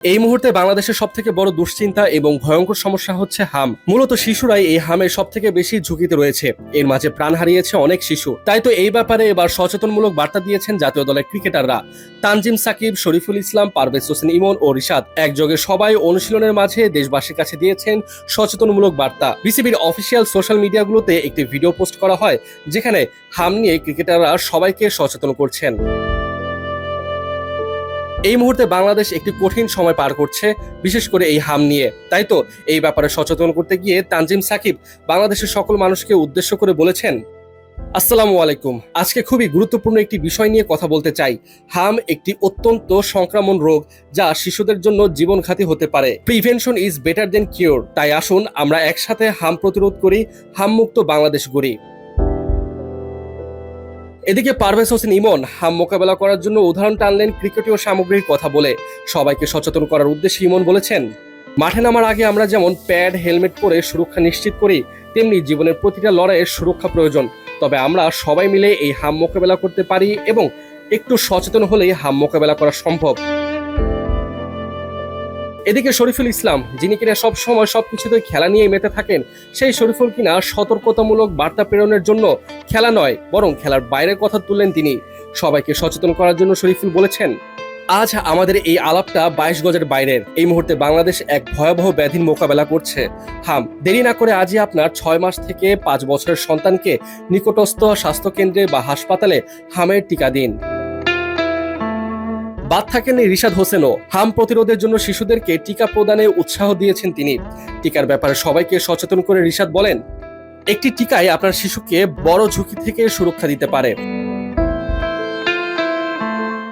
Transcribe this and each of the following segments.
এই মুহূর্তে বাংলাদেশের সবথেকে বড় দুশ্চিন্তা এবং ভয়ঙ্কর সমস্যা হচ্ছে হাম। মূলত শিশুরাই এই হামের সবথেকে বেশি ঝুঁকিতে রয়েছে। এর মাঝে প্রাণ হারিয়েছে অনেক শিশু। তাই তো এই ব্যাপারে এবার সচেতনমূলক বার্তা দিয়েছেন জাতীয় দলের ক্রিকেটাররা। তানজিম সাকিব, শরীফুল ইসলাম, পারভেজ হোসেন ইমন ও রিশাদ একযোগে সবাই অনুশীলনের মাঝে দেশবাসীর কাছে দিয়েছেন সচেতনমূলক বার্তা। বিসিবির অফিসিয়াল সোশ্যাল মিডিয়াগুলোতে একটি ভিডিও পোস্ট করা হয়, যেখানে হাম নিয়ে ক্রিকেটাররা সবাইকে সচেতন করছেন। এই মুহূর্তে বাংলাদেশ একটি কঠিন সময় পার করছে, বিশেষ করে এই হাম নিয়ে। তাই তো এই ব্যাপারে সচেতন করতে গিয়ে তানজিম সাকিব বাংলাদেশের সকল মানুষকে উদ্দেশ্য করে বলেছেন, আসসালামু আলাইকুম। আজকে খুবই গুরুত্বপূর্ণ একটি বিষয় নিয়ে কথা বলতে চাই। হাম একটি অত্যন্ত সংক্রামক রোগ, যা শিশুদের জন্য জীবনঘাতী হতে পারে। Prevention is better then cure. তাই আসুন আমরা একসাথে হাম প্রতিরোধ করি, হাম মুক্ত বাংলাদেশ গড়ি। এদিকে পারভেজ হোসেন ইমন হাম মোকাবেলা করার জন্য উদাহরণ টানলেন ক্রিকেটীয় সামগ্রীর কথা বলে। সবাইকে সচেতন করার উদ্দেশ্যে ইমন বলেছেন, মাঠে নামার আগে আমরা যেমন প্যাড, হেলমেট পরে সুরক্ষা নিশ্চিত করি, তেমনি জীবনের প্রতিটা লড়াইয়ের সুরক্ষা প্রয়োজন। তবে আমরা সবাই মিলে এই হাম মোকাবেলা করতে পারি এবং একটু সচেতন হলেই হাম মোকাবেলা করা সম্ভব। এদিকে শরীফুল ইসলাম, যিনি কিনা সবসময় সবকিছুতে খেলা নিয়ে মেতে থাকেন, সেই শরীফুল কিনা সতর্কতামূলক বার্তা প্রেরণের জন্য খেলা নয় বরং খেলার বাইরের কথা তুললেন তিনি। সবাইকে সচেতন করার জন্য শরীফুল বলেছেন, আজ আমাদের এই আলাপটা 22 গজের বাইরের। এই মুহূর্তে বাংলাদেশ এক ভয়াবহ ব্যাধির মোকাবেলা করছে, হাম। দেরি না করে আজই আপনার 6 মাস থেকে 5 বছরের সন্তানকে নিকটস্থ স্বাস্থ্যকেন্দ্রে বা হাসপাতালে হামের টিকা দিন। বাদ থাকেননি রিশাদ হোসেনও। হাম প্রতিরোধের জন্য শিশুদেরকে টিকা প্রদানে উৎসাহ দিয়েছেন তিনি। টিকার ব্যাপারে সবাইকে সচেতন করে রিশাদ বলেন, একটি টিকাই আপনার শিশুকে বড় ঝুঁকি থেকে সুরক্ষা দিতে পারে।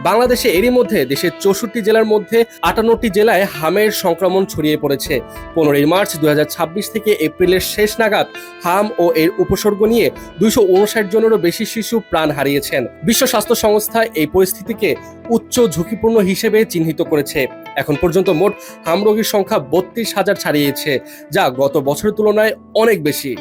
বাংলাদেশে এরই মধ্যে দেশের 64 জেলার মধ্যে 58টি জেলায় হামের সংক্রমণ ছড়িয়ে পড়েছে। 15 মার্চ 2026 থেকে এপ্রিলের শেষ নাগাদ হাম ও এর উপসর্গ নিয়ে 259 জনেরও বেশি শিশু প্রাণ হারিয়েছেন। বিশ্ব স্বাস্থ্য সংস্থা এই পরিস্থিতিকে উচ্চ ঝুঁকিপূর্ণ হিসেবে চিহ্নিত করেছে। এখন পর্যন্ত মোট হাম রোগীর সংখ্যা 32,000 ছাড়িয়েছে, যা গত বছরের তুলনায় অনেক বেশি।